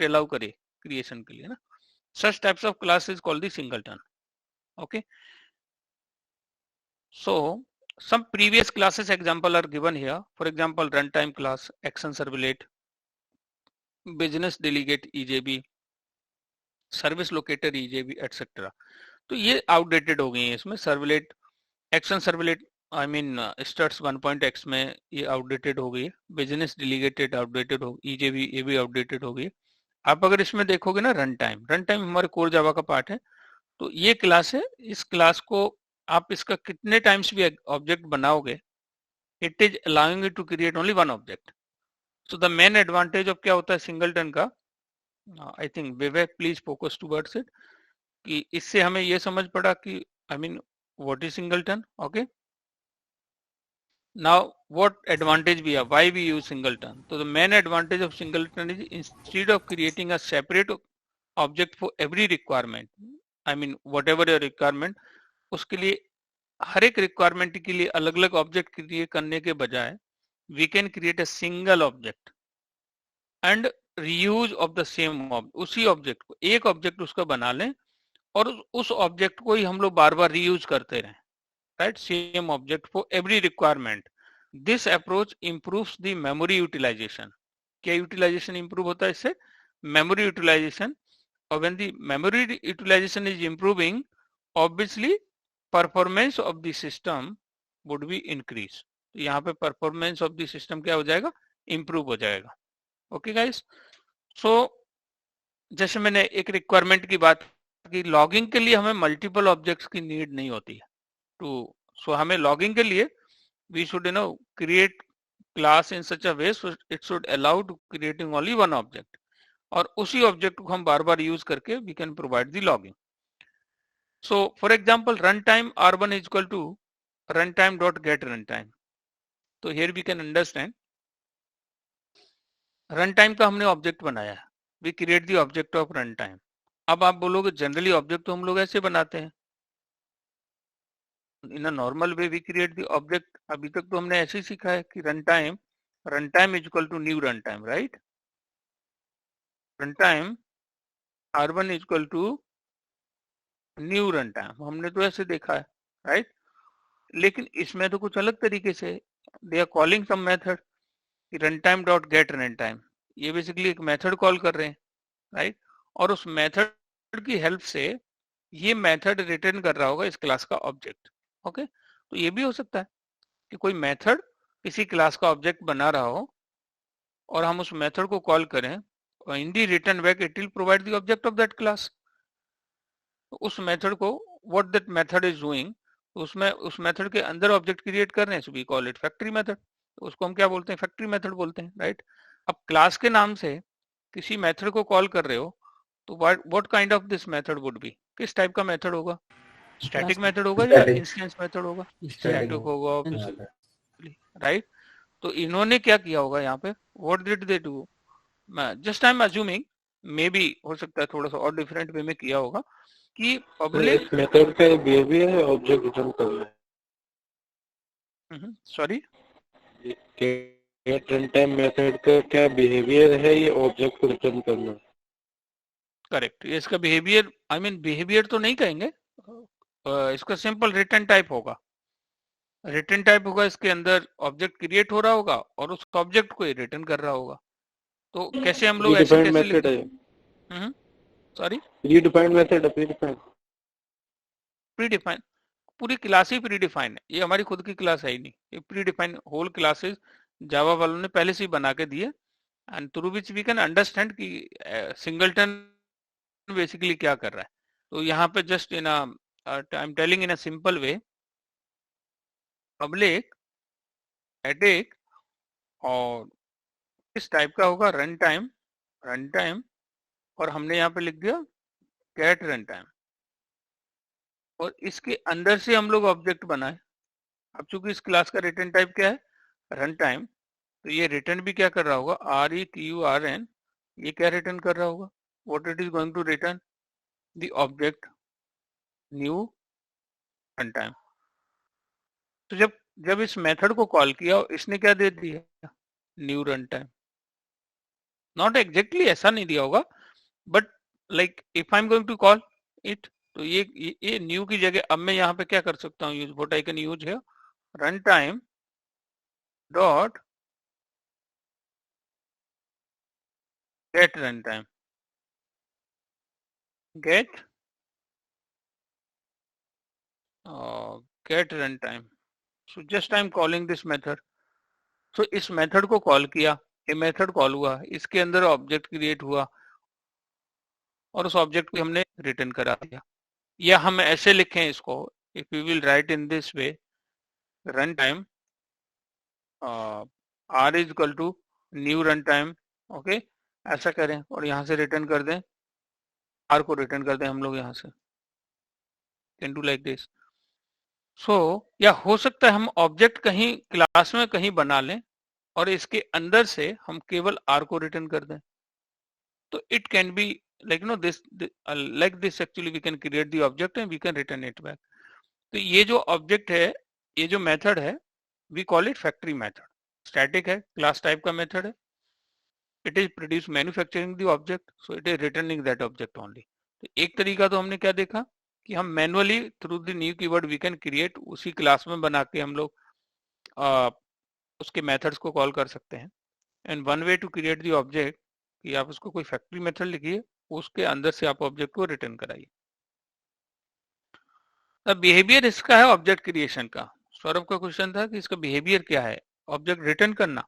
Allow करे creation के लिए ना, such types of class is called the singleton. Okay, so some previous classes example are given here. For example, runtime class, action servlet, business delegate EJB, service locator EJB etcetera. तो ये outdated हो गई है. इसमें servlet, action servlet I mean starts 1.x में ये outdated हो गई है. बिजनेस डेलीगेटेड आउटडेटेड हो, EJB ये भी आउटडेटेड हो गई है. आप अगर इसमें देखोगे ना रन टाइम हमारे कोर जावा का पार्ट है. तो ये क्लास है. इस क्लास को आप इसका कितने टाइम्स भी ऑब्जेक्ट बनाओगे, it is allowing you to create only one object. So the main advantage of क्या होता है सिंगलटन का, I think Vivek please focus towards it, कि इससे हमें ये समझ पड़ा कि I mean what is singleton. Okay, now what advantage we have, why we use singleton. So the main advantage of singleton is instead of creating a separate object for every requirement, I mean whatever your requirement, उसके लिए हर एक requirement के लिए अलग अलग object create करने के बजाय we can create a single object and reuse of the same object. उसी ऑब्जेक्ट को एक ऑब्जेक्ट उसका बना लें और उस ऑब्जेक्ट को ही हम लोग बार बार रीयूज करते रहें. Right, same object for every requirement. This approach improves the memory utilization. क्या यूटिलाइजेशन इंप्रूव होता है इससे? Memory utilization. और when the memory utilization is improving, obviously performance of the system would be increase. तो यहाँ पे परफॉर्मेंस ऑफ द सिस्टम क्या हो जाएगा? इंप्रूव हो जाएगा. ओके गाइस, सो जैसे मैंने एक रिक्वायरमेंट की बात की, लॉगिंग के लिए हमें मल्टीपल ऑब्जेक्ट्स की नीड नहीं होती है. तो सो हमें लॉगिंग के लिए we should create class in such a way so it should allow to creating only one object, और उसी ऑब्जेक्ट को हम बार बार यूज करके we can provide the logging. So for example runtime r1 is equal to runtime dot get runtime. तो here we can understand runtime का हमने object बनाया है, we create the object of runtime. अब आप बोलोगे जनरली ऑब्जेक्ट तो हम लोग ऐसे बनाते हैं, in a normal way we create the object. अभी तक तो हमने ऐसे ही सीखा है कि run time is equal to new run time. Right, run time r1 is equal to new run time, हमने तो ऐसे देखा है. राइट, लेकिन इसमें तो कुछ अलग तरीके से they are calling some method, run time dot get run time. ये बेसिकली एक मेथड कॉल कर रहे हैं. राइट, और उस मेथड की हेल्प से ये मेथड रिटर्न कर रहा होगा इस क्लास का ऑब्जेक्ट. ओके, तो ये भी हो सकता है कि कोई मेथड किसी क्लास का ऑब्जेक्ट बना रहा हो और हम उस मेथड को कॉल करें और in the return back it will provide the object of that class. उस मेथड को what that method is doing, उसमें उस मेथड के अंदर ऑब्जेक्ट क्रिएट कर रहे हैं, so we call it factory method. उसको हम क्या बोलते हैं? फैक्ट्री मेथड बोलते हैं. राइट, अब क्लास के नाम से किसी मेथड को कॉल कर रहे हो तो what kind of this method would be, किस टाइप का मेथड होगा? स्टैटिक मेथड होगा या इंस्टेंस मेथड होगा? स्टैटिक होगा ऑब्वियसली. राइट, तो इन्होंने क्या किया होगा यहाँ पे, what did they do, just I am assuming, may be हो सकता है थोड़ा सा और डिफरेंट वे में किया होगा कि पब्लिक मेथड का बिहेवियर है ऑब्जेक्ट रिटर्न करना. Sorry, get run time method का क्या बिहेवियर है? ये ऑब्जेक्ट को रिटर्न करना. करेक्ट, ये इसका बिहेवियर, आई मीन बिहेवियर तो नहीं कहेंगे, इसका सिंपल रिटर्न टाइप होगा. रिटर्न टाइप होगा, इसके अंदर ऑब्जेक्ट क्रिएट हो रहा होगा और उस ऑब्जेक्ट को रिटर्न कर रहा होगा. तो कैसे हम लोग ऐसे कैसे लिखते हैं? सॉरी, प्रीडिफाइंड मेथड है. प्रीडिफाइन, पूरी क्लास ही प्रीडिफाइन है. ये हमारी खुद की क्लास है ही नहीं, ये प्रीडिफाइन होल क्लासेस जावा वालों ने पहले से ही बना के दिए, and through which we can understand कि सिंगलटन बेसिकली क्या कर रहा है. तो यहाँ पे just in I am telling in a simple way, public एडिक और इस टाइप का होगा रन टाइम, और हमने यहाँ पे लिख दिया गेट रन टाइम, और इसके अंदर से हम लोग ऑब्जेक्ट बनाए. अब चूंकि इस क्लास का रिटर्न टाइप क्या है? रन टाइम, तो ये रिटर्न भी क्या कर रहा होगा? RETURN, ये क्या रिटर्न कर रहा होगा? What it is going to return? The object new run time. तो जब इस मेथड को कॉल किया, इसने क्या दे दिया? New run time. Not exactly ऐसा नहीं दिया होगा, but like if I am going to call it, तो ये न्यू की जगह अब मैं यहाँ पे क्या कर सकता हूँ, use what I can use है run time dot get run time, get get run time. So just I am calling this method. So इस मेथड को कॉल किया, ये मेथड कॉल हुआ, इसके अंदर ऑब्जेक्ट क्रिएट हुआ और उस ऑब्जेक्ट को हमने रिटर्न करा दिया। या हम ऐसे लिखें इसको, if you will write in this way, run time are is equal to new run time, okay, ऐसा करें और यहाँ से रिटर्न कर दें, आर को रिटर्न कर दें हम लोग यहाँ से, कैन डू लाइक दिस। सो या हो सकता है हम ऑब्जेक्ट कहीं क्लास में कहीं बना लें और इसके अंदर से हम केवल आर को रिटर्न कर दें, तो it can be like no this, like this actually we can create the object and we can return it back। तो ये जो ऑब्जेक्ट है, ये जो मेथड है, we call it factory method, static है, क्लास टाइप का मेथड है, it is produce manufacturing the object, so it is returning that object only। तो एक तरीका तो हमने क्या देखा कि हम manually through the new keyword we can create, उसी क्लास में बना के हम लोग उसके मेथड्स को कॉल कर सकते हैं। And one way to create the object कि आप उसको कोई फैक्ट्री मेथड लिखिए, उसके अंदर से आप ऑब्जेक्ट को रिटर्न कराइए। अब बिहेवियर इसका है ऑब्जेक्ट क्रिएशन का। सौरभ का क्वेश्चन था कि इसका बिहेवियर क्या है, ऑब्जेक्ट रिटर्न करना।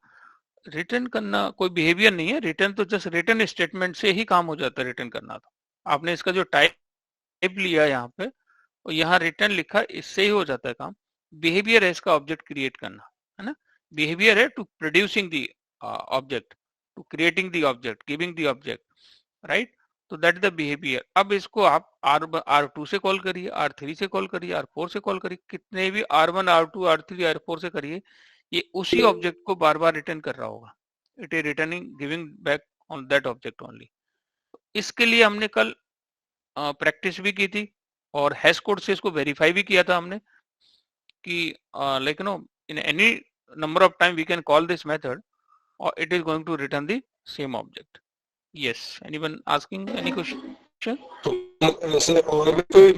रिटर्न करना कोई बिहेवियर नहीं है, रिटर्न तो जस्ट रिटर्न स्टेटमेंट से ही काम हो जाता है रिटर्न करना। तो आपने इसका जो टाइप लिया यहाँ पे और यहाँ रिटर्न लिखा, इससे ही हो जाता है काम। बिहेवियर है इसका ऑब्जेक्ट क्रिएट करना, है ना। बिहेवियर है to producing the object, to creating the object, giving the object, right. तो दैट इज द बिहेवियर। अब इसको आप R2 से कॉल करिए, R3 से कॉल करिए, R4 से कॉल करिए, कितने भी R1 R2 R3 R4 से करिए, ये उसी ऑब्जेक्ट को बार बार रिटर्न कर रहा होगा। It is returning giving back on that object only. इसके लिए हमने कल प्रैक्टिस भी की थी और हैश कोड से इसको वेरीफाई भी किया था हमने कि like no in any number of time we can call this method or it is going to return the same object। yes, anyone asking any question? तो सर और भी कोई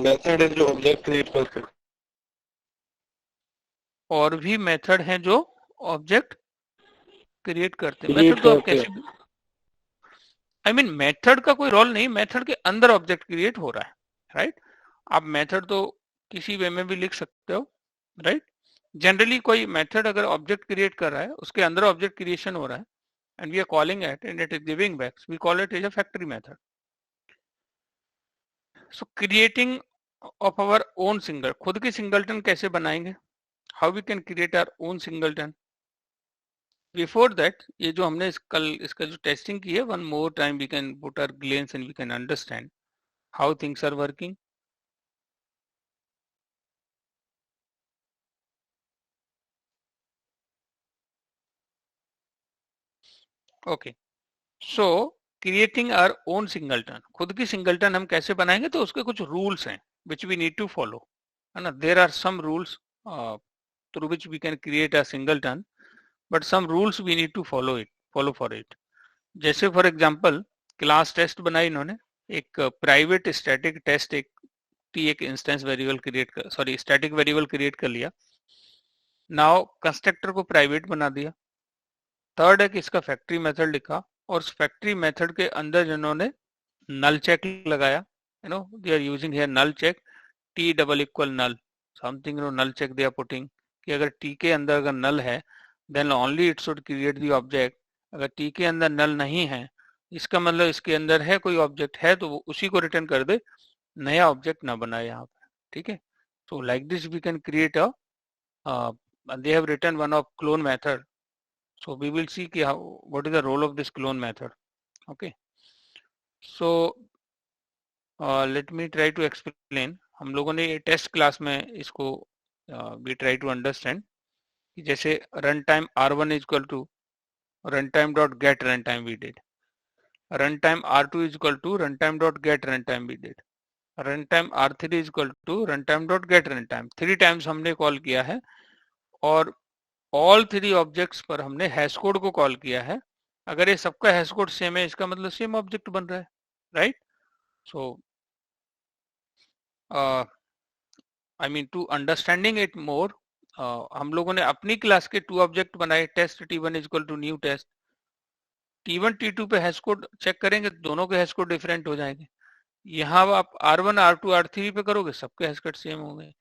मेथड है जो ऑब्जेक्ट क्रिएट करते हैं? और भी मेथड हैं जो ऑब्जेक्ट क्रिएट करते हैं। मेथड तो आप कैसे, आई मीन मेथड का कोई रोल नहीं, मेथड के अंदर ऑब्जेक्ट क्रिएट हो रहा है, राइट। आप मेथड तो किसी वे में भी लिख सकते हो, राइट। जनरली कोई मेथड अगर ऑब्जेक्ट क्रिएट कर रहा है, उसके अंदर ऑब्जेक्ट क्रिएशन हो रहा है and we are calling it and it is giving back, we call it as a factory method। so creating of our own single, खुद की सिंगलटन कैसे बनाएंगे, how we can create our own singleton। before that ये जो हमने कल इसका जो टेस्टिंग की है, one more time we can put our glance and we can understand how things are working। okay, so creating our own singleton, खुद की सिंगलटन हम कैसे बनाएंगे, तो उसके कुछ रूल्स हैं which we need to follow, है ना। there are some rules through which we can create a singleton, but some rules we need to follow for it। जैसे फॉर एग्जांपल क्लास टेस्ट बनाई इन्होंने, एक प्राइवेट स्टैटिक टेस्ट एक instance variable create कर, sorry static variable create कर लिया। Now constructor को private बना दिया। थर्ड है कि इसका फैक्ट्री मेथड लिखा और उस फैक्ट्री मेथड के अंदर जिन्होंने नल चेक लगाया, you know they are using here null check, T double equal null something, you know null check they are putting कि अगर टी के अंदर अगर नल है then only it should create the object. अगर T के अंदर नल नहीं है, इसका मतलब इसके अंदर है कोई ऑब्जेक्ट है तो वो उसी को रिटर्न कर दे, नया ऑब्जेक्ट ना बनाए यहाँ पर, ठीक है। So like this we can create a, they have written one of clone method, so we will see कि what is the role of this clone method। okay, so let me try to explain। हम लोगों ने test class में इसको we try to understand कि जैसे run time R1 is equal to runtime dot get runtime we did, runtime R2 is equal to runtime dot get runtime we did, runtime R3 is equal to runtime dot get runtime, 3 times हमने call किया है और all 3 objects पर हमने hash code को call किया है अगर ये सबका हैश कोड सेम है, इसका मतलब सेम ऑब्जेक्ट बन रहा है, right? So I mean to understanding it more, हम लोगों ने अपनी क्लास के 2 ऑब्जेक्ट बनाए, test T1 equal to new test. T1 T2 पे हैश कोड चेक करेंगे, दोनों के हैश कोड डिफरेंट हो जाएंगे। यहाँ आप R1 R2 R3 पे करोगे, सबके हैश कोड सेम होंगे।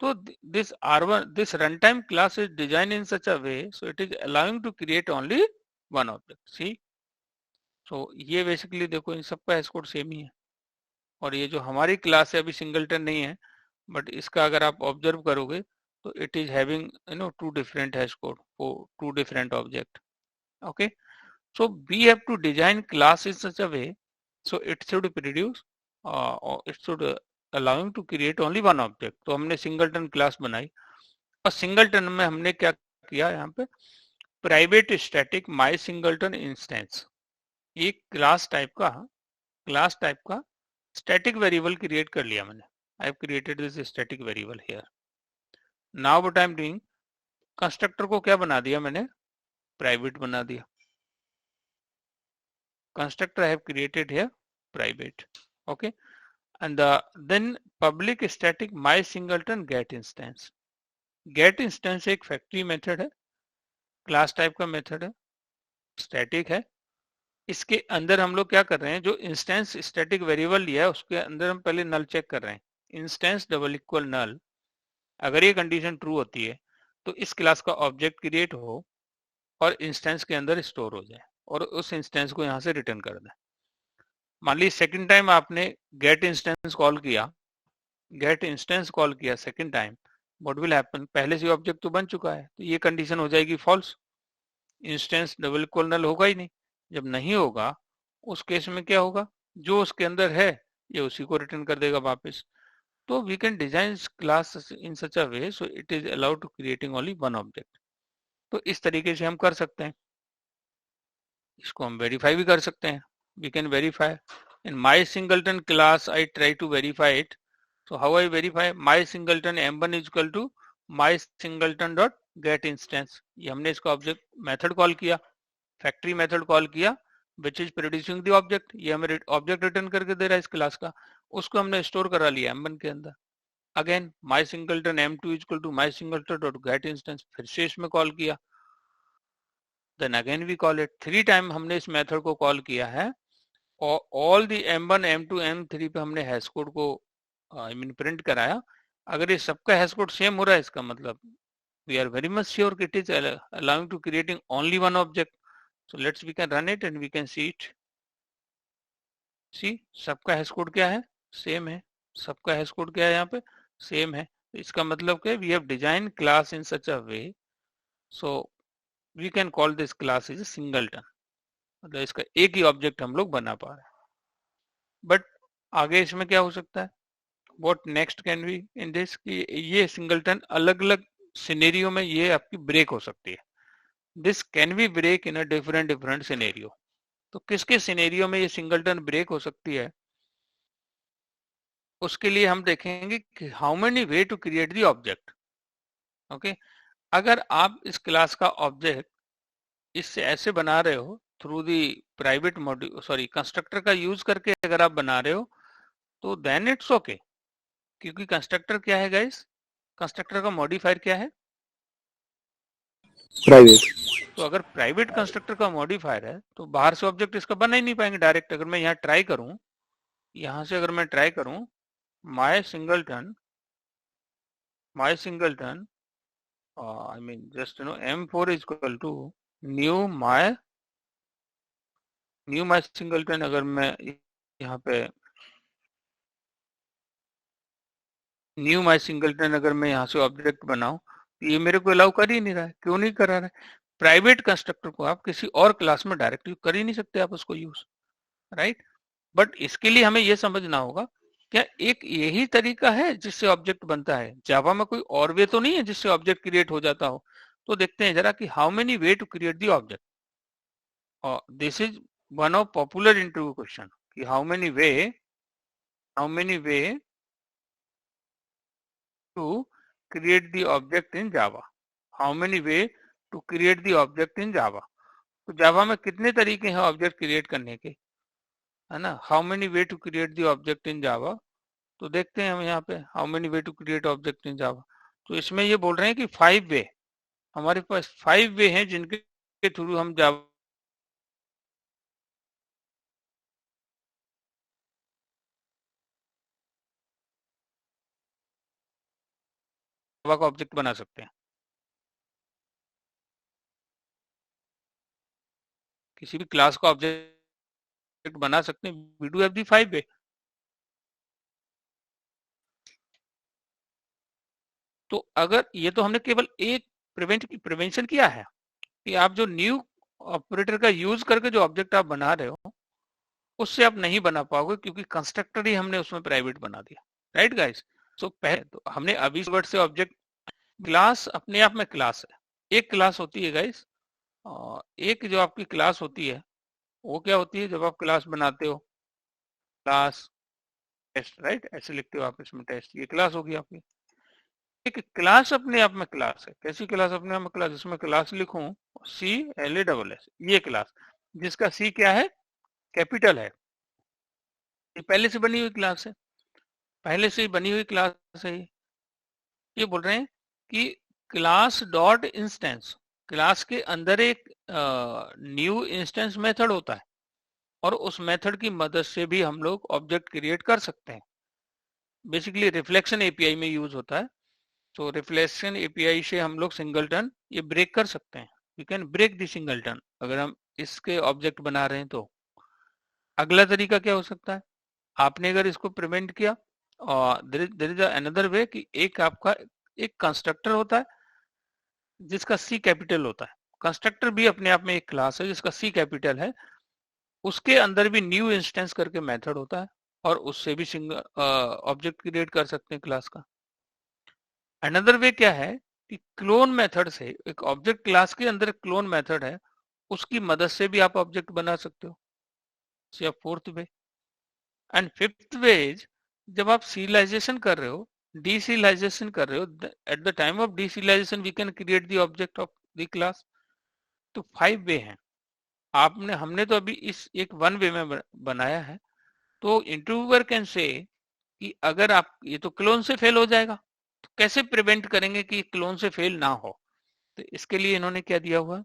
तो this R1 this run time class is design in such a way so it is allowing to create only one object. See, so ये बेसिकली देखो इन सबका हैश कोड सेम ही है, और ये जो हमारी क्लास है अभी सिंगलटन नहीं है, बट इसका अगर आप ऑब्जर्व करोगे तो it is having two different hash code for two different object. Okay, so we have to design class in such a way so it should produce or it should allowing to create only one object। तो हमने singleton class बनाई, और singleton में हमने क्या किया, यहाँ पे प्राइवेट स्टैटिक माई सिंगलटन इंस्टेंस, एक क्लास टाइप का स्टैटिक वेरिएबल क्रिएट कर लिया मैंने। I have created this static variable here. Now what I am doing, constructor को क्या बना दिया मैंने, प्राइवेट बना दिया। constructor I have created here private, okay, and then public static my singleton get instance। get instance एक factory method है, class type का मेथड है, स्टैटिक है। इसके अंदर हम लोग क्या कर रहे हैं, जो इंस्टेंस स्टैटिक वेरिएबल लिया है उसके अंदर हम पहले नल चेक कर रहे हैं, इंस्टेंस डबल इक्वल नल। अगर ये कंडीशन ट्रू होती है तो इस क्लास का ऑब्जेक्ट क्रिएट हो और इंस्टेंस के अंदर स्टोर हो जाए, और उस इंस्टेंस को यहाँ से रिटर्न कर दें। मान ली सेकंड टाइम आपने गेट इंस्टेंस कॉल किया second time, what will happen, पहले से ऑब्जेक्ट तो बन चुका है, तो ये कंडीशन हो जाएगी फॉल्स, इंस्टेंस डबल इक्वल नल होगा ही नहीं। जब नहीं होगा उस केस में क्या होगा, जो उसके अंदर है ये उसी को रिटर्न कर देगा वापस। तो we can design class in such a way so it is allowed to creating only one object. तो इस तरीके से हम कर सकते हैं, इसको हम वेरीफाई भी कर सकते हैं। We can verify in my singleton class I try to verify it। so how I verify, my singleton m1 is equal to my singleton dot get instance। ये हमने इसका ऑब्जेक्ट मेथड कॉल किया, factory method call किया which is producing the object। ये हमें object return करके दे रहा है इस क्लास का, उसको हमने स्टोर करा लिया m1 के अंदर। Again my singleton m2 is equal to my singleton dot get instance, फिर से इसमें कॉल किया, then again we call it, 3 time हमने इस मेथड को कॉल किया है, और all the m1 m2 m3 पे हमने हैश कोड को आई मीन प्रिंट कराया। अगर ये सबका हैश कोड सेम हो रहा है, इसका मतलब we are very much sure कि it is allowing to creating only one object. So let's we can run it and we can see it. See, सबका हैश कोड क्या है, सेम है, सबका हैश कोड क्या है यहाँ पे, सेम है। तो इसका मतलब क्या, we have design class in such a way so we can call this class is singleton, मतलब इसका एक ही ऑब्जेक्ट हम लोग बना पा रहे हैं। बट आगे इसमें क्या हो सकता है, what next can be in this, कि ये सिंगलटन अलग अलग सिनेरियो में ये आपकी ब्रेक हो सकती है। This can be break in a different scenario. तो किसके सिनेरियो में ये सिंगलटन ब्रेक हो सकती है, उसके लिए हम देखेंगे कि how many way to create the object. Okay, अगर आप इस क्लास का ऑब्जेक्ट इससे ऐसे बना रहे हो through the private module sorry constructor का यूज करके अगर आप बना रहे हो तो देन इट्स ओके, क्योंकि कंस्ट्रक्टर क्या है गाइस, कंस्ट्रक्टर का मॉडिफायर क्या है, प्राइवेट। तो अगर प्राइवेट कंस्ट्रक्टर का मॉडिफायर है तो बाहर से ऑब्जेक्ट इसका बना ही नहीं पाएंगे डायरेक्ट। अगर मैं यहाँ ट्राई करूं, यहाँ से अगर मैं ट्राई करूं my singleton I mean just m4 is equal to new my singleton, अगर मैं यहाँ पे न्यू माई सिंगलटन अगर मैं यहाँ से ऑब्जेक्ट बनाऊं तो ये मेरे को अलाउ कर ही नहीं रहा है। क्यों नहीं करा रहा है, प्राइवेट कंस्ट्रक्टर को आप किसी और क्लास में डायरेक्ट यूज कर ही नहीं सकते आप उसको यूज, राइट। बट इसके लिए हमें ये समझना होगा क्या एक यही तरीका है जिससे ऑब्जेक्ट बनता है, जावा में कोई और वे तो नहीं है जिससे ऑब्जेक्ट क्रिएट हो जाता हो। तो देखते हैं जरा कि how many way to create the object, और this is one of popular interview question कि how many way to create the object in Java, how many way to create the object in Java। तो जावा में कितने तरीके हैं object create करने के, है ना, how many way to create the object in Java. तो देखते हैं हम यहाँ पे how many way to create object in Java. तो इसमें ये बोल रहे हैं कि 5 वे, हमारे पास 5 वे हैं जिनके थ्रू हम जावा का ऑब्जेक्ट बना सकते हैं। किसी भी क्लास का ऑब्जेक्ट बना सकते हैं, वी डू हैव दी 5 वे। तो अगर ये तो हमने केवल एक प्रिवेंशन किया है कि आप जो न्यू ऑपरेटर का यूज करके जो ऑब्जेक्ट आप बना रहे हो उससे आप नहीं बना पाओगे, क्योंकि कंस्ट्रक्टर ही हमने उसमें प्राइवेट बना दिया, राइट गाइस। सो पहले तो हमने अभी वर्ड से ऑब्जेक्ट, क्लास अपने आप में क्लास है, एक क्लास होती है गाइस। एक जो आपकी क्लास होती है वो क्या होती है, जब आप क्लास बनाते हो, क्लास टेस्ट, राइट, ऐसे लिखते हो आप इसमें टेस्ट, ये क्लास होगी आपकी। एक क्लास अपने आप में क्लास है, कैसी क्लास अपने आप में क्लास, जिसमें क्लास लिखूं CLASS, ये क्लास जिसका C क्या है, कैपिटल है, ये पहले से बनी हुई क्लास है, पहले से ही बनी हुई क्लास है। ये बोल रहे हैं कि क्लास डॉट इंस्टेंस, क्लास के अंदर एक न्यू इंस्टेंस मेथड होता है और उस मेथड की मदद से भी हम लोग ऑब्जेक्ट क्रिएट कर सकते हैं। बेसिकली रिफ्लेक्शन एपीआई में यूज होता है। तो रिफ्लेक्शन एपीआई से हम लोग सिंगलटन ये ब्रेक कर सकते हैं, you can break the singleton अगर हम इसके ऑब्जेक्ट बना रहे हैं तो। अगला तरीका क्या हो सकता है, आपने अगर इसको प्रिवेंट किया, और देयर इज अनदर वे कि एक आपका एक कंस्ट्रक्टर होता है जिसका C कैपिटल होता है, कंस्ट्रक्टर भी अपने आप में एक क्लास है जिसका C कैपिटल है, उसके अंदर भी न्यू इंस्टेंस करके मेथड होता है और उससे भी सिंगल ऑब्जेक्ट क्रिएट कर सकते हैं क्लास का। अनदर वे क्या है कि क्लोन मेथड से, एक ऑब्जेक्ट क्लास के अंदर क्लोन मेथड है, उसकी मदद से भी आप ऑब्जेक्ट बना सकते हो, या fourth way. And fifth way is जब आप सीरियलाइजेशन कर रहे हो, डीसीरियलाइजेशन कर रहे हो, at the time of deserialization we can create the object of the class. तो 5 वे हैं, आपने हमने तो अभी इस एक 1 वे में बनाया है। तो इंटरव्यूअर कैन से कि अगर आप ये तो क्लोन से फेल हो जाएगा, तो कैसे प्रिवेंट करेंगे कि क्लोन से फेल ना हो। तो इसके लिए इन्होंने क्या दिया हुआ,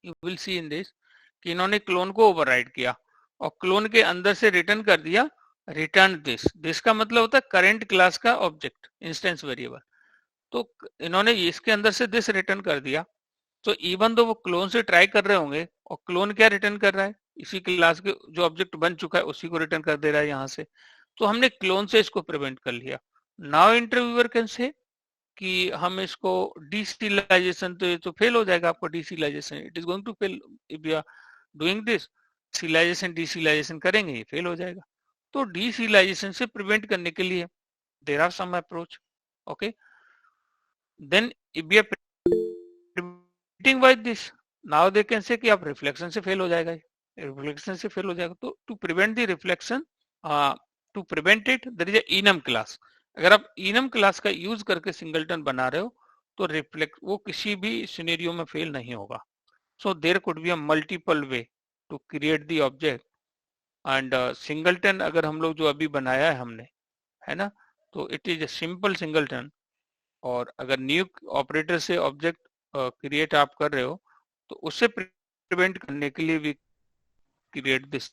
you will see in this, कि इन्होंने क्लोन को ओवरराइड किया और क्लोन के अंदर से रिटर्न कर दिया रिटर्न दिस का मतलब होता है करंट क्लास का ऑब्जेक्ट इंस्टेंस वेरिएबल। तो इन्होंने इसके अंदर से दिस रिटर्न कर दिया। तो इवन दो वो क्लोन से ट्राई कर रहे होंगे, और क्लोन क्या रिटर्न कर रहा है, इसी क्लास के जो ऑब्जेक्ट बन चुका है उसी को रिटर्न कर दे रहा है यहाँ से। तो हमने क्लोन से इसको प्रिवेंट कर लिया। नाउ इंटरव्यूअर कैन से कि हम इसको डीसीरियलाइजेशन, तो ये तो फेल हो जाएगा आपको deserialization, it is going to fail if you are doing this, serialization deserialization करेंगे ये फेल हो जाएगा। तो डीसीरियलाइजेशन से प्रिवेंट करने के लिए there are some approach, okay. Then if we are preventing by this, now they can say कि आप रिफ्लेक्शन से फेल हो जाएगा, रिफ्लेक्शन से फेल हो जाएगा। तो to prevent the reflection, to prevent it there is a enum class. अगर आप इनम क्लास का यूज करके सिंगलटन बना रहे हो तो रिफ्लेक्ट वो किसी भी सिनेरियो में फेल नहीं होगा। So there could be a multiple way to create the object. And singleton अगर हम लोग जो अभी बनाया है हमने, है ना, तो it is a simple singleton. और अगर न्यू ऑपरेटर से ऑब्जेक्ट क्रिएट आप कर रहे हो तो उससे प्रिवेंट करने के लिए we create this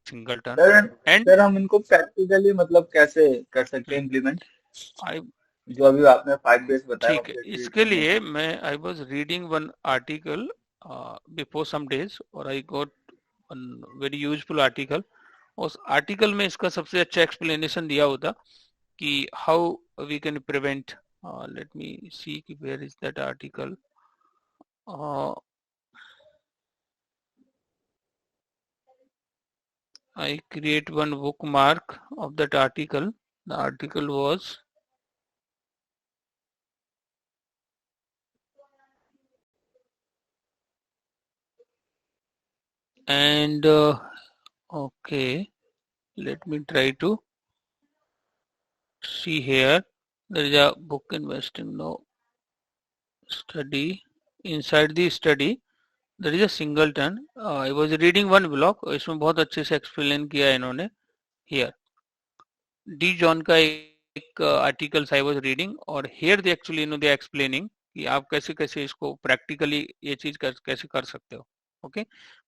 singleton. Sir and sir हम इनको प्रैक्टिकली मतलब कैसे कर सकते हैं इम्प्लीमेंट, आई, जो अभी आपने 5 बेस बताया ठीक है, ऑब्जेक्ट क्रिएट इसके करने लिए का। मैं I was reading one article before some days और I got one very useful article. उस आर्टिकल में इसका सबसे अच्छा एक्सप्लेनेशन दिया होता कि how we can prevent, let me see कि where is that article. I create one bookmark of that article. The article was and okay, let me try to see here. There is a book investing no study. Inside the study there is a singleton. I was reading one block, इसमें बहुत अच्छे से explain किया है इन्होंने. Here D John का एक articles I was reading, और here they actually they explaining कि आप कैसे कैसे इसको प्रैक्टिकली ये चीज कैसे कर सकते हो. Okay,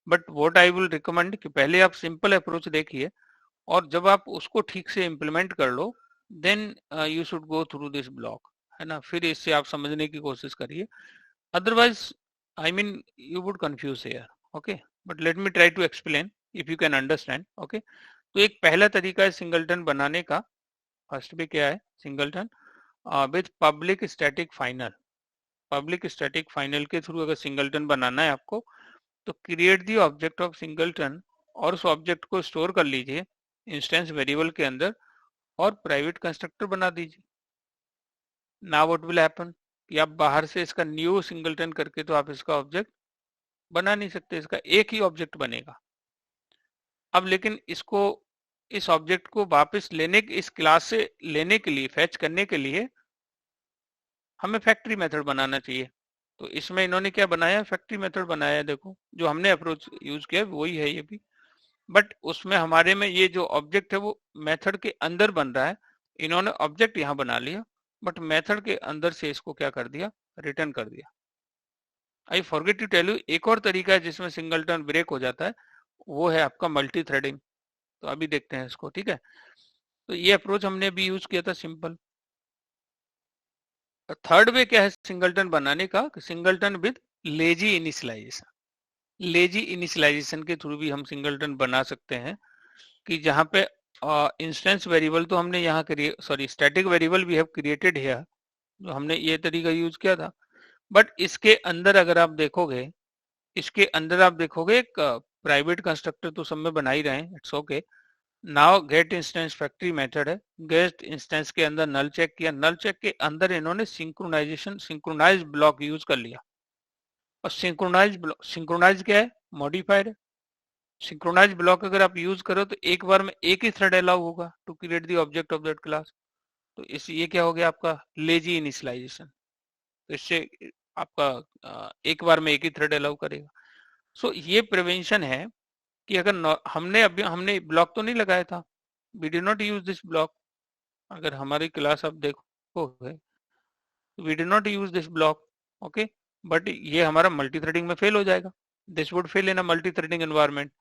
but what I will recommend कि पहले आप सिंपल अप्रोच देखिए, और जब आप उसको ठीक से इम्प्लीमेंट कर लो then you should go through this block, है ना. फिर इससे आप समझने की कोशिश करिए, otherwise I mean you would confuse here. Okay, but let me try to explain if you can understand. Okay, तो एक पहला तरीका है सिंगलटन बनाने का. फर्स्ट पे क्या है, singleton with public static final. Public static final के थ्रू अगर सिंगलटन बनाना है आपको, तो create the object of singleton, और उस ऑब्जेक्ट को स्टोर कर लीजिए इंस्टेंस वेरिएबल के अंदर, और प्राइवेट कंस्ट्रक्टर बना दीजिए. नाउ व्हाट विल हैपन कि आप बाहर से इसका न्यू सिंगलटन करके तो आप इसका ऑब्जेक्ट बना नहीं सकते, इसका एक ही ऑब्जेक्ट बनेगा. अब लेकिन इसको, इस ऑब्जेक्ट को वापस लेने, इस क्लास से लेने के लिए, फैच करने के लिए हमें फैक्ट्री मेथड बनाना चाहिए. तो इसमें इन्होंने क्या बनाया, फैक्ट्री मेथड बनाया. देखो जो हमने अप्रोच यूज किया वही है ये भी, बट उसमें हमारे में ये जो ऑब्जेक्ट है वो मेथड के अंदर बन रहा है. इन्होंने ऑब्जेक्ट यहाँ बना लिया, बट मेथड के अंदर से इसको क्या कर दिया, रिटर्न कर दिया. I forget to tell you, एक और तरीका है जिसमें सिंगलटन ब्रेक हो जाता है, वो है आपका मल्टी थ्रेडिंग. तो अभी देखते हैं इसको, ठीक है. तो ये अप्रोच हमने भी यूज किया था, सिंपल. थर्ड वे क्या है सिंगलटन बनाने का, singleton with lazy initialization. Lazy initialization के थ्रू भी हम सिंगलटन बना सकते हैं, कि जहां पे इंस्टेंस वेरिएबल तो हमने यहाँ static variable we have created here, जो हमने ये तरीका यूज किया था. बट इसके अंदर अगर आप देखोगे, इसके अंदर आप देखोगे एक प्राइवेट कंस्ट्रक्टर तो सब में बना ही रहे हैं, it's okay. Now get instance factory method है, गेट इंस्टेंस के अंदर नल चेक किया, नल चेक के अंदर इन्होंने सिंक्रोनाइज ब्लॉक यूज कर लिया. और सिंक्रोनाइज क्या है, मॉडिफाइड. सिंक्रोनाइज ब्लॉक अगर आप यूज करो तो एक बार में एक ही थ्रेड अलाउ होगा to create the object of that class. तो इस ये क्या हो गया आपका लेजी इनिशियलाइजेशन. तो इससे आपका एक बार में एक ही थ्रेड अलाउ करेगा. सो ये प्रिवेंशन है कि अगर हमने ब्लॉक तो नहीं लगाया था, we did not use this block. अगर हमारी क्लास आप देखोगे, we did not use this block. Okay, but ये हमारा मल्टी थ्रेडिंग में फेल हो जाएगा. This would fail in a multi threading environment.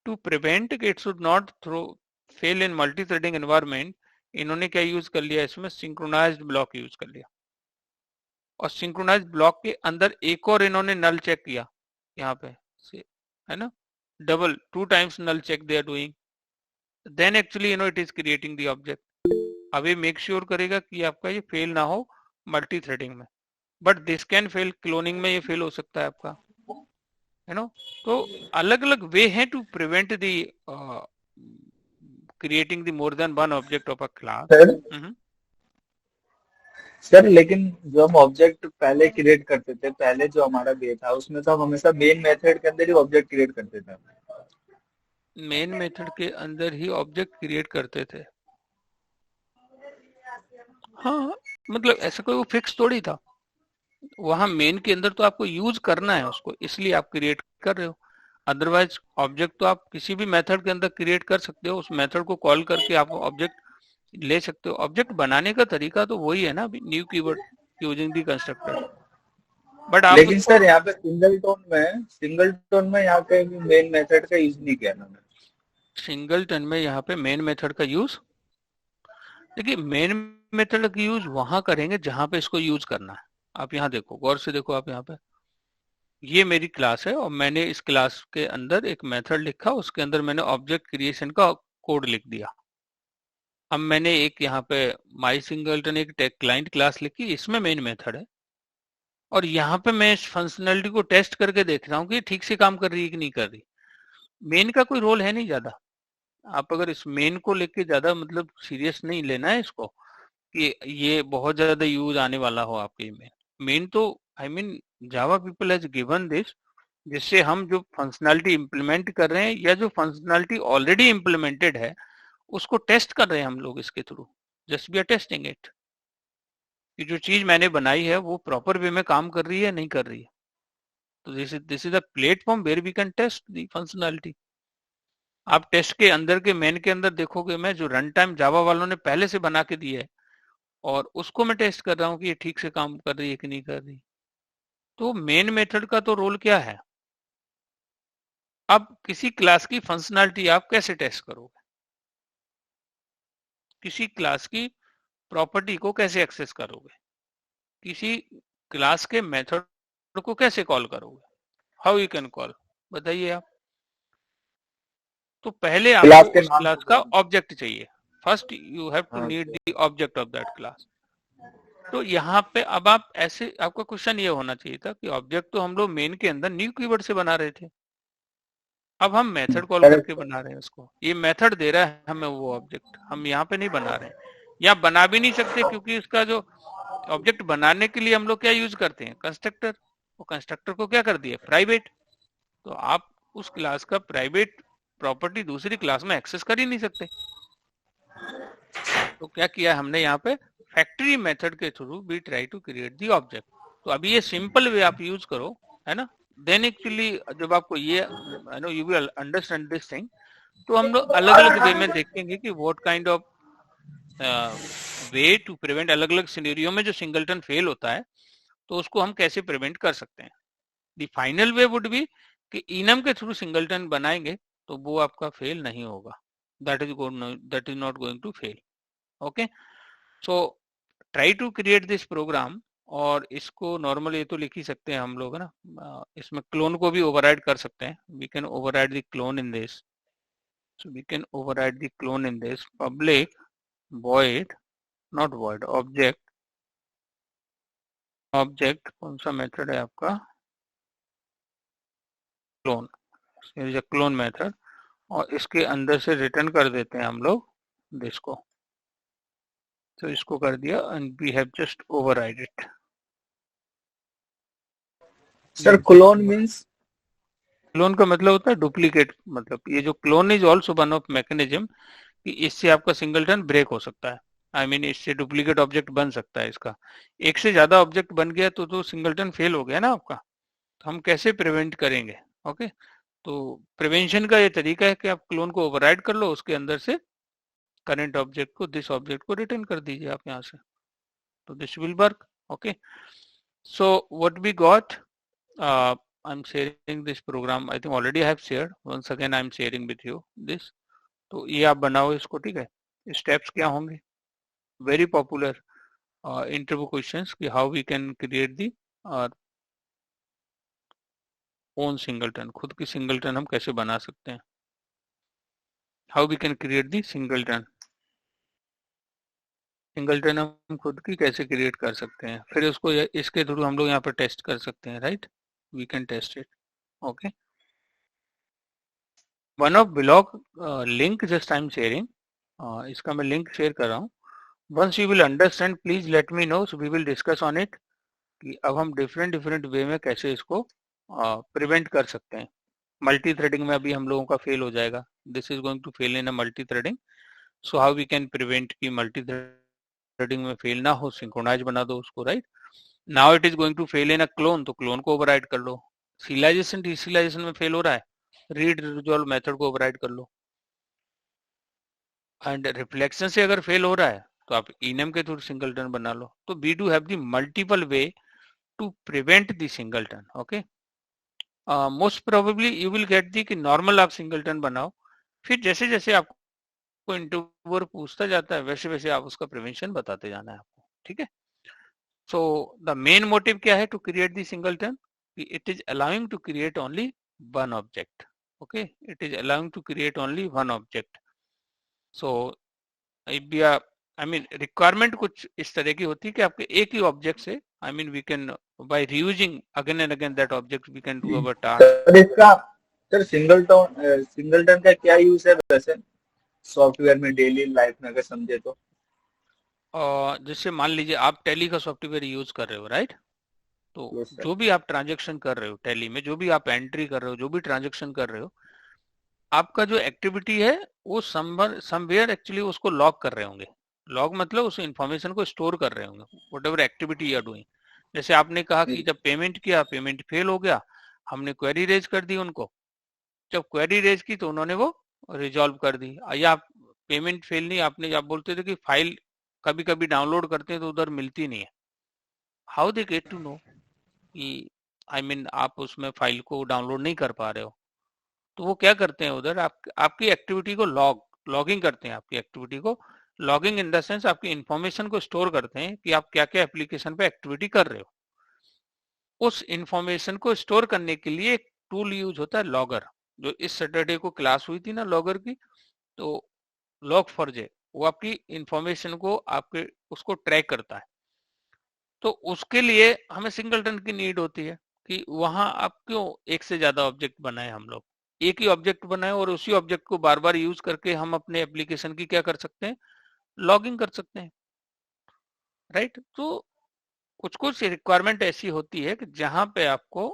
To prevent it should not fail in multi threading environment, इन्होंने क्या यूज कर लिया, इसमें सिंक्रोनाइज्ड ब्लॉक यूज कर लिया. और सिंक्रोनाइज्ड ब्लॉक के अंदर एक और इन्होंने नल चेक किया, यहाँ पे है ना, double 2 times null check they are doing, then actually it is creating the object. अब ये मेक श्योर करेगा कि आपका ये फेल ना हो मल्टी थ्रेडिंग में, but this can fail cloning में, ये फेल हो सकता है आपका, तो अलग अलग वे हैं to prevent the creating the more than one object of a class. Sir लेकिन जो हम ऑब्जेक्ट पहले क्रिएट करते थे, पहले जो हमारा वे था उसमें तो हम हमेशा मेन मेथड के अंदर ही ऑब्जेक्ट क्रिएट करते थे. मेन मेथड के अंदर ही ऑब्जेक्ट क्रिएट करते थे, हाँ, मतलब ऐसा कोई वो फिक्स थोड़ी था. वहां मेन के अंदर तो आपको यूज करना है उसको, इसलिए आप क्रिएट कर रहे हो. अदरवाइज ऑब्जेक्ट तो आप किसी भी मेथड के अंदर क्रिएट कर सकते हो, उस मेथड को कॉल करके आप ऑब्जेक्ट ले सकते हो. ऑब्जेक्ट बनाने का तरीका तो वही है ना, new keyword using the constructor. But आप लेकिन सर यहाँ पे सिंगल टोन में यहाँ पे मेन मेथड का यूज नहीं किया ना. सिंगलटन में यहाँ पे मेन मेथड का यूज, देखिए मेन मेथड का यूज वहां करेंगे जहां पे इसको यूज करना है. आप यहाँ देखो, गौर से देखो आप यहाँ पे, ये मेरी क्लास है और मैंने इस क्लास के अंदर एक मेथड लिखा, उसके अंदर मैंने ऑब्जेक्ट क्रिएशन का कोड लिख दिया. अब मैंने एक यहाँ पे माई सिंगलटन एक क्लाइंट क्लास लिखी, इसमें मेन मेथड है, और यहाँ पे मैं इस फंक्शनलिटी को टेस्ट करके देख रहा हूँ कि ठीक से काम कर रही है कि नहीं कर रही. मेन का कोई रोल है नहीं ज्यादा. आप अगर इस मेन को लेके ज्यादा मतलब सीरियस नहीं लेना है इसको, कि ये बहुत ज्यादा यूज आने वाला हो आपके में. मेन तो I mean Java people has given this, जिससे हम जो फंक्शनलिटी इंप्लीमेंट कर रहे हैं या जो फंक्शनलिटी ऑलरेडी इंप्लीमेंटेड है उसको टेस्ट कर रहे हैं हम लोग इसके थ्रू. Just we are testing it कि जो चीज मैंने बनाई है वो प्रॉपर वे में काम कर रही है नहीं कर रही है. तो this is the platform where we can test the functionality. आप टेस्ट के अंदर के मेन के अंदर देखोगे मैं जो रन टाइम जावा वालों ने पहले से बना के दिया है और उसको मैं टेस्ट कर रहा हूँ कि ये ठीक से काम कर रही है कि नहीं कर रही। तो मेन मेथड का तो रोल क्या है? अब किसी क्लास की फंक्शनैलिटी आप कैसे टेस्ट करोगे? किसी क्लास की प्रॉपर्टी को कैसे एक्सेस करोगे? किसी क्लास के मेथड को कैसे कॉल करोगे? हाउ यू कैन कॉल, बताइए आप। तो पहले आपको उस क्लास का ऑब्जेक्ट चाहिए। First you have to need the object of that class. तो यहाँ पे अब आप ऐसे, आपका क्वेश्चन ये होना चाहिए था कि ऑब्जेक्ट तो हम लोग मेन के अंदर न्यू कीवर्ड से बना रहे थे, अब हम मेथड कॉल करके बना रहे हैं उसको। ये मेथड दे रहा है हमें वो ऑब्जेक्ट, हम यहाँ पे नहीं बना रहे हैं, या बना भी नहीं सकते क्योंकि इसका जो ऑब्जेक्ट बनाने के लिए हम लोग क्या यूज करते हैं? कंस्ट्रक्टर। वो कंस्ट्रक्टर को क्या कर दिया? प्राइवेट। तो आप उस क्लास का प्राइवेट प्रॉपर्टी दूसरी क्लास में एक्सेस कर ही नहीं सकते। तो क्या किया हमने यहाँ पे? फैक्ट्री मेथड के through we try to create the object. तो अभी ये सिंपल वे आप यूज करो, है ना। देन एक्चुअली जब आपको ये I know you will understand this thing, तो हम लोग अलग अलग वे में देखेंगे कि what kind of way to prevent, अलग अलग सिनेरियो में जो सिंगलटन फेल होता है तो उसको हम कैसे प्रिवेंट कर सकते हैं। The final way would be कि इनम के थ्रू सिंगलटन बनाएंगे तो वो आपका फेल नहीं होगा, that is not going to fail. Okay, so try to create this program. और इसको नॉर्मल ये तो लिख ही सकते हैं हम लोग, है ना। इसमें क्लोन को भी ओवरराइड कर सकते हैं। We can override the clone in this, so we can override the clone in this public void, not void, object कौन सा मेथड है आपका? Clone, clone method. और इसके अंदर से रिटर्न कर देते हैं हम लोग दिस को। तो इसको कर दिया and we have just override it. Sir clone means? Clone का मतलब होता है डुप्लीकेट। मतलब ये जो clone is also one of mechanism कि इससे आपका सिंगलटन ब्रेक हो सकता है। आई मीन इससे डुप्लीकेट ऑब्जेक्ट बन सकता है। इसका एक से ज्यादा ऑब्जेक्ट बन गया तो सिंगलटन फेल हो गया ना आपका। तो हम कैसे प्रिवेंट करेंगे? ओके, तो प्रिवेंशन का ये तरीका है कि आप क्लोन को ओवरराइड कर लो, उसके अंदर से करंट ऑब्जेक्ट को, दिस ऑब्जेक्ट को रिटर्न कर दीजिए आप यहाँ से, तो this will work. Okay, so what we got, I'm sharing this program. I think already I have shared. Once again I'm sharing with you this. तो ये आप बनाओ इसको, ठीक है। स्टेप्स क्या होंगे? वेरी पॉपुलर इंटरव्यू क्वेश्चंस कि how we can create the own singleton, खुद की सिंगलटन हम कैसे बना सकते हैं। How we can create the singleton, singleton हम खुद की कैसे क्रिएट कर सकते हैं, फिर उसको इसके थ्रू हम लोग यहाँ पर टेस्ट कर सकते हैं, right. We can test it. Okay, one of blog link just I am sharing, इसका मैं लिंक शेयर कर रहा हूँ। Once you will understand please let me know, so we will discuss on it कि अब हम डिफरेंट वे में कैसे इसको प्रिवेंट कर सकते हैं। मल्टी थ्रेडिंग में अभी हम लोगों का फेल हो जाएगा, this is going to fail in a multi threading. So how we can prevent कि मल्टी थ्रेडिंग में फेल ना हो, सिंक्रोनाइज बना दो उसको, right. Now it is going to fail in a clone, तो क्लोन को ओवरराइड कर लो। सीलाइजेशन डिसीलाइजेशन में फेल हो रहा है, रीड रिजॉल्व मेथड को ओवरराइड कर लो। एंड रिफ्लेक्शन से अगर फेल हो रहा है तो आप इनम के थ्रू सिंगलटन बना लो। तो we do have the multiple way to prevent the singleton. Okay, most probably you will get the कि नॉर्मल आप सिंगलटन बनाओ, फिर जैसे जैसे आपको इंटरव्यूअर पूछता जाता है वैसे वैसे आप उसका प्रिवेंशन बताते जाना है आपको, ठीक है। सो द मेन मोटिव क्या है to create the singleton? It is allowing to create only one object. Okay, it is allowing to create only one object. So I mean requirement कुछ इस तरह की होती है कि आपके एक ही ऑब्जेक्ट से, I mean we can by reusing again and again that object we can do our task. इसका सर सिंगलटन का क्या यूज है वैसे सॉफ्टवेयर में डेली लाइफ में अगर समझे तो? जैसे मान लीजिए आप टैली का सॉफ्टवेयर यूज कर रहे हो, राइट। तो Yes, sir. जो भी आप ट्रांजेक्शन कर रहे हो टैली में, जो भी आप एंट्री कर रहे हो, जो भी ट्रांजेक्शन कर रहे हो, आपका जो एक्टिविटी है वो समवेयर एक्चुअली उसको लॉग कर रहे होंगे। लॉग मतलब उस इंफॉर्मेशन को स्टोर कर रहे होंगे, whatever activity you are doing. जैसे आपने कहा कि जब पेमेंट किया, पेमेंट फेल हो गया, हमने क्वेरी रेज कर दी उनको, जब क्वेरी रेज की तो उन्होंने वो रिजॉल्व कर दी। या पेमेंट फेल नहीं, आपने आप बोलते थे कि फाइल कभी कभी डाउनलोड करते हैं तो उधर मिलती नहीं है, how they get to know कि आप उसमें फाइल को डाउनलोड नहीं कर पा रहे हो? तो वो क्या करते हैं उधर, आपकी एक्टिविटी को लॉगिंग करते हैं, आपकी एक्टिविटी को लॉगिंग इन द सेंस आपकी इंफॉर्मेशन को स्टोर करते हैं कि आप क्या क्या एप्लीकेशन पे एक्टिविटी कर रहे हो। उस इंफॉर्मेशन को स्टोर करने के लिए एक टूल यूज होता है लॉगर, जो इस सैटरडे को क्लास हुई थी ना लॉगर की, तो लॉग फॉर जे वो आपकी इंफॉर्मेशन को आपके उसको ट्रैक करता है। तो उसके लिए हमें सिंगलटन की नीड होती है कि वहां आप क्यों एक से ज्यादा ऑब्जेक्ट बनाए, हम लोग एक ही ऑब्जेक्ट बनाए और उसी ऑब्जेक्ट को बार बार यूज करके हम अपने एप्लीकेशन की क्या कर सकते हैं, लॉगिंग कर सकते हैं, राइट। तो कुछ कुछ रिक्वायरमेंट ऐसी होती है कि जहां पे आपको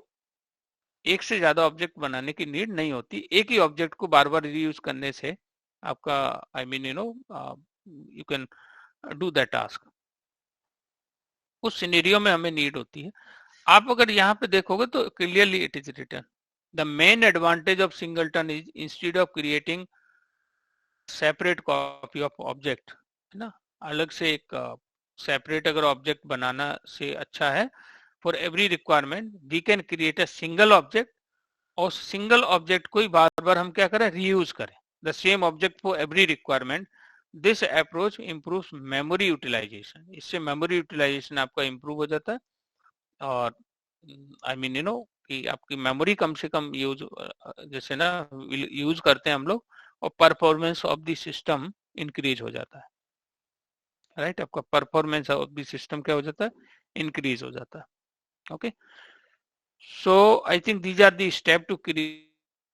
एक से ज्यादा ऑब्जेक्ट बनाने की नीड नहीं होती, एक ही ऑब्जेक्ट को बार बार रीयूज करने से आपका you can do that task. उस सिनेरियो में हमें नीड होती है। आप अगर यहाँ पे देखोगे तो clearly it is written the main advantage of singleton is instead of creating separate copy of object, है ना, अलग से एक सेपरेट अगर ऑब्जेक्ट बनाना से अच्छा है, for every requirement we can create a single object, और सिंगल ऑब्जेक्ट को ही बार बार हम क्या करें, रीयूज करें the same object for every requirement. This approach improves memory utilization, इससे मेमोरी यूटिलाइजेशन आपका इंप्रूव हो जाता है, और कि आपकी मेमोरी कम से कम यूज, जैसे ना यूज करते हैं हम लोग, और performance of the system increase हो जाता है, राइट। आपका परफॉर्मेंस ऑफ द सिस्टम क्या हो जाता है, इंक्रीज हो जाता है। Okay, so I think these are the step to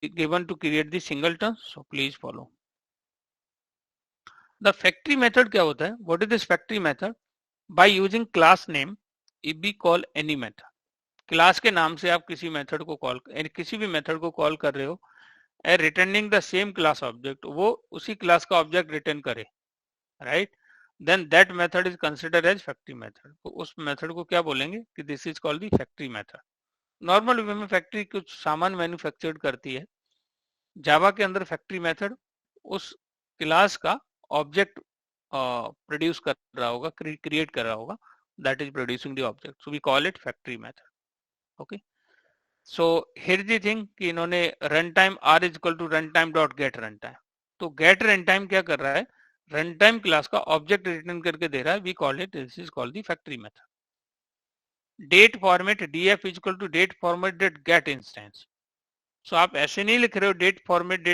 given to create the singleton, so please follow the factory method। क्या होता है, what is this factory method? By using class name if we call any method, class के नाम से आप किसी method को call, किसी भी मेथड को कॉल कर रहे हो, returning the same class object, वो उसी क्लास का ऑब्जेक्ट रिटर्न करे, right, then that method is consider as factory method. तो उस मेथड को क्या बोलेंगे कि this is called the factory method. Normal way में फैक्ट्री कुछ सामान मैन्युफैक्चर्ड करती है, जावा के अंदर फैक्ट्री मेथड उस क्लास का ऑब्जेक्ट प्रोड्यूस कर रहा होगा, क्रिएट कर रहा होगा, that is producing the object, so we call it factory method. Okay, so here the thing कि इन्होंने run time are is equal to run time dot get run time, तो get run time क्या कर रहा है, run time class का object return करके दे रहा है, we call it, this is called the factory method. Date format df is equal to date format date get instance, so आप ऐसे नहीं लिख रहे हो date format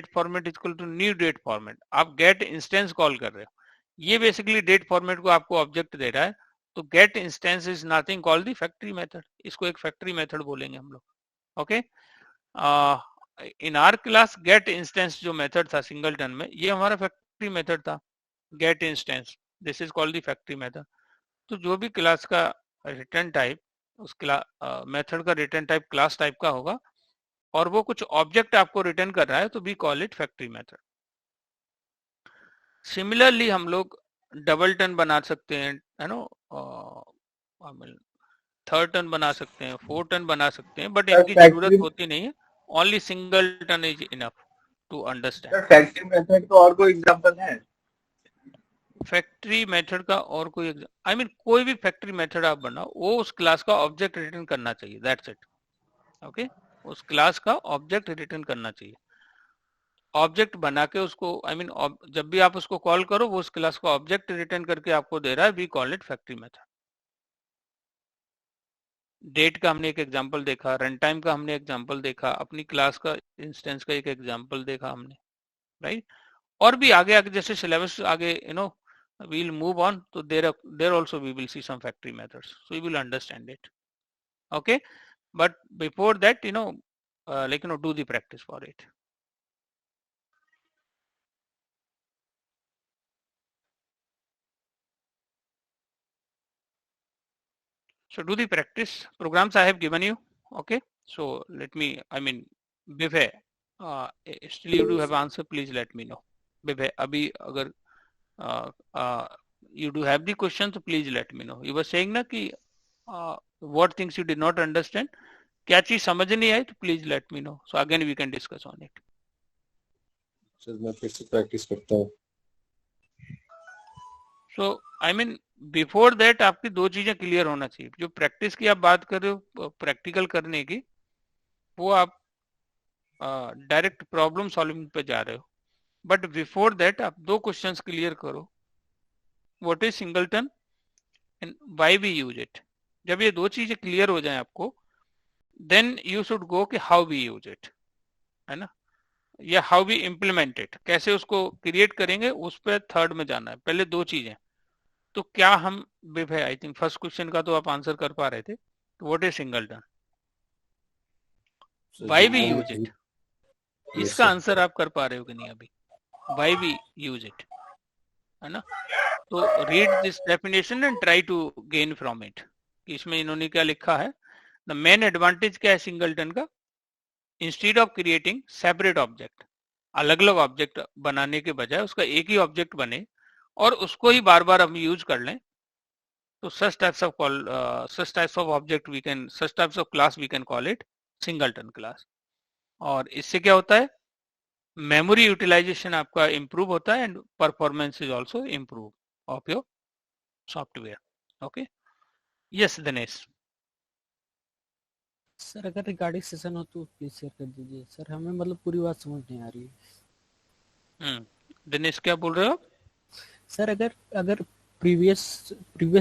equal to new date format, आप गेट इंस्टेंस कॉल कर रहे हो, ये बेसिकली डेट फॉर्मेट को आपको ऑब्जेक्ट दे रहा है, तो get instance is nothing called the factory method, इसको एक फैक्ट्री मेथड बोलेंगे हम लोग। Okay, in our class get instance जो मेथड था सिंगलटन में, ये हमारा फैक्ट्री मेथड था, get instance, this is called the factory method. तो जो भी क्लास का रिटर्न टाइप, उस क्लास मेथड का रिटर्न टाइप क्लास टाइप का होगा, और वो कुछ ऑब्जेक्ट आपको रिटर्न कर रहा है, तो we call it factory method. Similarly हम लोग डबल टर्न बना सकते हैं, है नो, थर्ड टर्न बना सकते हैं, फोर टर्न बना सकते हैं, बट इनकी जरूरत होती नहीं है, only singleton is enough to understand. Factory method का और कोई एग्जांपल है? फैक्ट्री मेथड का और कोई कोई भी फैक्ट्री मेथड आप बनाओ, वो उस क्लास का ऑब्जेक्ट रिटर्न करना चाहिए, दैट्स इट। ओके, उस क्लास का ऑब्जेक्ट रिटर्न करना चाहिए, ऑब्जेक्ट बना के उसको जब भी आप उसको कॉल करो, वो उस क्लास का ऑब्जेक्ट रिटर्न करके आपको दे रहा है, we call it factory method. डेट का हमने एक एग्जांपल देखा, रन टाइम का हमने एग्जांपल देखा, अपनी क्लास का इंस्टेंस का एक एग्जांपल देखा हमने, राइट। और भी आगे आगे जैसे सिलेबस आगे we'll move on, so there also we will see some factory methods, so you will understand it. Okay, but before that, do the practice for it. So do the practice programs I have given you. Okay, so let me, Bivay, still you do have answer, please let me know. Bivay, abhi agar you do have the question, so please let me know. You were saying na ki what things you did not understand, क्या चीज समझ नहीं आई तो please let me know, so again we can discuss on it. Sir मैं फिर से practice करता हूँ। So I mean before that आपकी दो चीजें क्लियर होना चाहिए। जो प्रैक्टिस की आप बात कर रहे हो प्रैक्टिकल करने की, वो आप डायरेक्ट प्रॉब्लम सॉल्विंग पे जा रहे हो, बट बिफोर दैट आप दो क्वेश्चंस क्लियर करो, what is singleton and why we use it. जब ये दो चीजें क्लियर हो जाएं आपको, देन यू शुड गो कि हाउ वी यूज इट, है ना, या हाउ वी इम्प्लीमेंट इट, कैसे उसको क्रिएट करेंगे, उस पर थर्ड में जाना है। पहले दो चीजें तो क्या हम विभय, आई थिंक फर्स्ट क्वेश्चन का तो आप आंसर कर पा रहे थे, तो what is singleton, why we use it, इसका आंसर आप कर पा रहे हो कि नहीं अभी, व्हाई वी यूज इट, है ना। तो read this definition and try to gain from it. इसमें इन्होंने क्या लिखा है, द मेन एडवांटेज क्या है सिंगलटन का, instead of creating separate object, अलग अलग ऑब्जेक्ट बनाने के बजाय उसका एक ही ऑब्जेक्ट बने और उसको ही बार बार हम यूज कर लें, तो such types of object we can, such types of class we can call it singleton class। और इससे क्या होता है, मेमोरी यूटिलाइजेशन आपका इंप्रूव होता है and performance is also improve of your software. Okay, yes Dinesh. Sir अगर रिकॉर्डिंग सेशन हो तो प्लीज शेयर कर दीजिए सर, हमें मतलब पूरी बात समझ नहीं आ रही है। दिनेश क्या बोल रहे हो सर अगर अगर प्रीवियस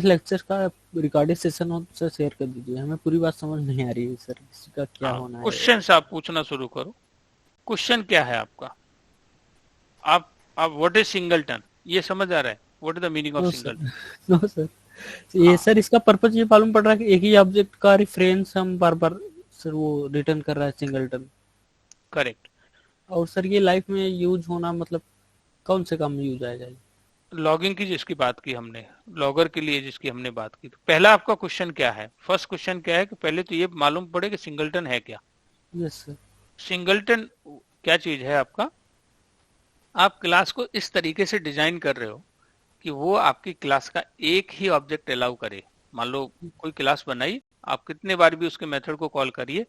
लेक्चर का रिकॉर्डिंग सेशन हो तो सर शेयर कर दीजिए, हमें पूरी बात समझ नहीं आ रही है सर, इसका क्या होना है। क्वेश्चन आप पूछना शुरू करो, क्वेश्चन क्या है आपका, आप व्हाट इज सिंगलटन ये समझ आ रहा है, what is the meaning of singleton. No sir, ये सर इसका पर्पस ये मालूम पड़ रहा है कि एक ही ऑब्जेक्ट का रेफरेंस हम बार बार सर वो रिटर्न कर रहा है सिंगलटन। करेक्ट। और सर ये लाइफ में यूज होना मतलब कौन से काम में यूज आएगा? लॉगिंग की जिसकी बात की हमने, लॉगर के लिए जिसकी हमने बात की, तो पहला आपका क्वेश्चन क्या है, फर्स्ट क्वेश्चन क्या है कि पहले तो ये मालूम पड़े कि सिंगलटन है क्या। Yes sir. सिंगलटन क्या चीज है आपका, आप क्लास को इस तरीके से डिजाइन कर रहे हो कि वो आपकी क्लास का एक ही ऑब्जेक्ट अलाउ करे। मान लो कोई क्लास बनाई, आप कितने बार भी उसके मेथड को कॉल करिए,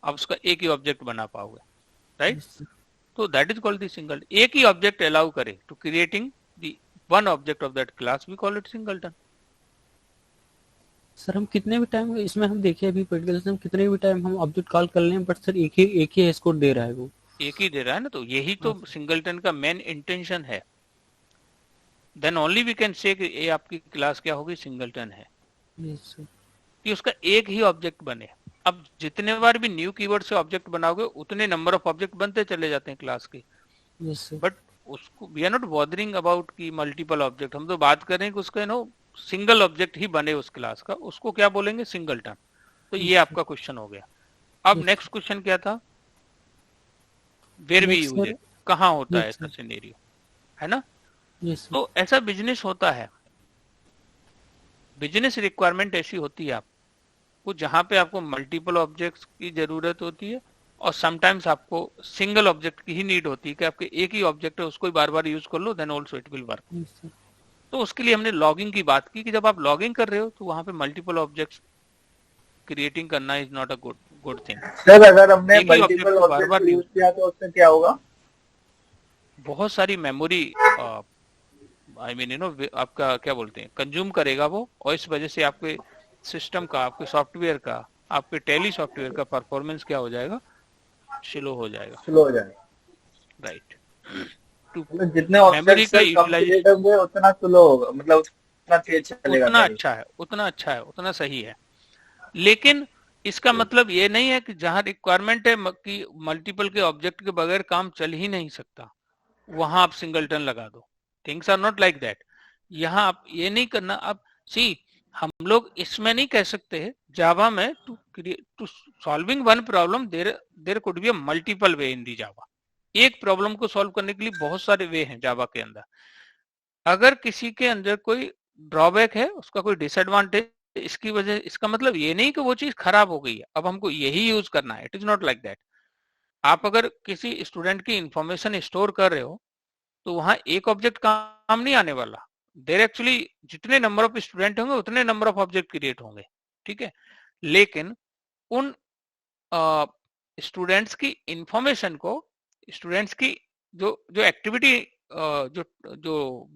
आप उसका एक ही ऑब्जेक्ट बना पाओगे, राइट। तो that is called the single, एक ही ऑब्जेक्ट अलाउ करे to creating the one object of that class, we call it singleton. Sir हम कितने भी टाइम इसमें हम देखिए अभी प्रैक्टिकल हम कितने भी टाइम हम ऑब्जेक्ट कॉल कर लें बट सर एक ही हैश कोड दे रहा है, वो एक ही दे रहा है ना, तो यही तो सिंगलटन का मेन इंटेंशन है। Then only we can say ये आपकी क्लास क्या होगी, सिंगलटन है, कि उसका एक ही ऑब्जेक्ट बने। अब जितने बार भी न्यू कीवर्ड से ऑब्जेक्ट बनाओगे उतने नंबर ऑफ ऑब्जेक्ट बनते चले जाते हैं क्लास के, बट उसको we are not bothering about की मल्टीपल ऑब्जेक्ट, हम तो बात कर रहे हैं कि उसका नो सिंगल ऑब्जेक्ट ही बने उस क्लास का, उसको क्या बोलेंगे, सिंगलटन। तो ये आपका क्वेश्चन हो गया। अब नेक्स्ट क्वेश्चन क्या था, वेयर वी यूज इट, कहाँ होता है ऐसा सिनेरियो, है ना। तो ऐसा बिजनेस होता है, बिजनेस रिक्वायरमेंट ऐसी होती है आपको जहां पे आपको मल्टीपल ऑब्जेक्ट्स की जरूरत होती है और समटाइम्स आपको सिंगल ऑब्जेक्ट की ही नीड होती है कि आपके एक ही ऑब्जेक्ट है उसको ही बार बार यूज कर लो, then also it will work. तो उसके लिए हमने लॉगिंग की बात की कि जब आप लॉगिंग कर रहे हो तो वहां पे मल्टीपल ऑब्जेक्ट्स क्रिएटिंग करना is not a good thing. Sir अगर हमने मल्टीपल ऑब्जेक्ट यूज किया तो उससे क्या होगा, बहुत सारी memory I mean you know आपका क्या बोलते हैं कंज्यूम करेगा वो, और इस वजह से आपके सिस्टम का, आपके सॉफ्टवेयर का, आपके टेली सॉफ्टवेयर का परफॉर्मेंस क्या हो जाएगा, स्लो हो जाएगा, राइट। मतलब जितने ऑब्जेक्ट्स कम क्रिएट होंगे उतना स्लो होगा, मतलब उतना तेज चलेगा, उतना अच्छा है, उतना अच्छा है, उतना सही है। लेकिन इसका मतलब ये नहीं है कि जहां रिक्वायरमेंट है कि मल्टीपल के ऑब्जेक्ट के बगैर काम चल ही नहीं सकता, वहां आप सिंगलटन लगा दो। Things are not like that. यहाँ आप ये नहीं करना। अब सी हम लोग इसमें नहीं कह सकते जावा में to solving one problem there could be a multiple way in the Java. एक प्रॉब्लम को सॉल्व करने के लिए बहुत सारे वे हैं जावा के अंदर। अगर किसी के अंदर कोई ड्रॉबैक है, उसका कोई डिसएडवांटेज, इसकी वजह, इसका मतलब ये नहीं कि वो चीज खराब हो गई है अब हमको यही यूज करना है, it is not like that. आप अगर किसी स्टूडेंट की इंफॉर्मेशन स्टोर कर रहे हो तो वहां एक ऑब्जेक्ट काम नहीं आने वाला, देर एक्चुअली जितने नंबर ऑफ स्टूडेंट होंगे उतने नंबर ऑफ ऑब्जेक्ट क्रिएट होंगे, ठीक है। लेकिन उन स्टूडेंट्स की इंफॉर्मेशन को, स्टूडेंट्स की जो जो एक्टिविटी जो जो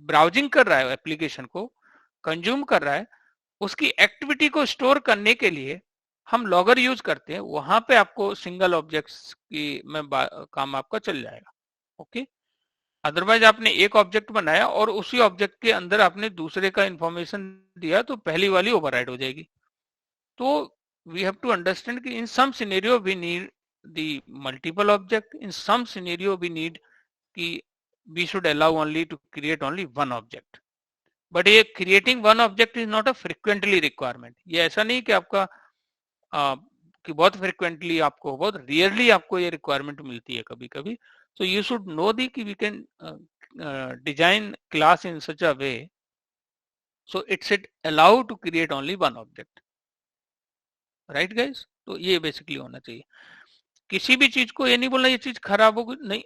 ब्राउजिंग कर रहा है एप्लीकेशन को कंज्यूम कर रहा है, उसकी एक्टिविटी को स्टोर करने के लिए हम लॉगर यूज करते हैं। वहां पे आपको सिंगल ऑब्जेक्ट्स की में काम आपका चल जाएगा। ओके, अदरवाइज आपने एक ऑब्जेक्ट बनाया और उसी ऑब्जेक्ट के अंदर आपने दूसरे का इंफॉर्मेशन दिया तो पहली वाली ओवरराइड हो जाएगी। तो वी हैव टू अंडरस्टैंड कि in some scenario we need the multiple object, in some scenario we need कि we should allow only to create only one object. But ये creating one object is not a frequently requirement. ये ऐसा नहीं कि आपका कि बहुत frequently आपको, बहुत रियरली आपको ये रिक्वायरमेंट मिलती है कभी कभी। So you should know the कि we can design class in such a way so it should allow to create only one object, right guys? तो ये बेसिकली होना चाहिए। किसी भी चीज को ये नहीं बोलना ये चीज खराब होगी, नहीं,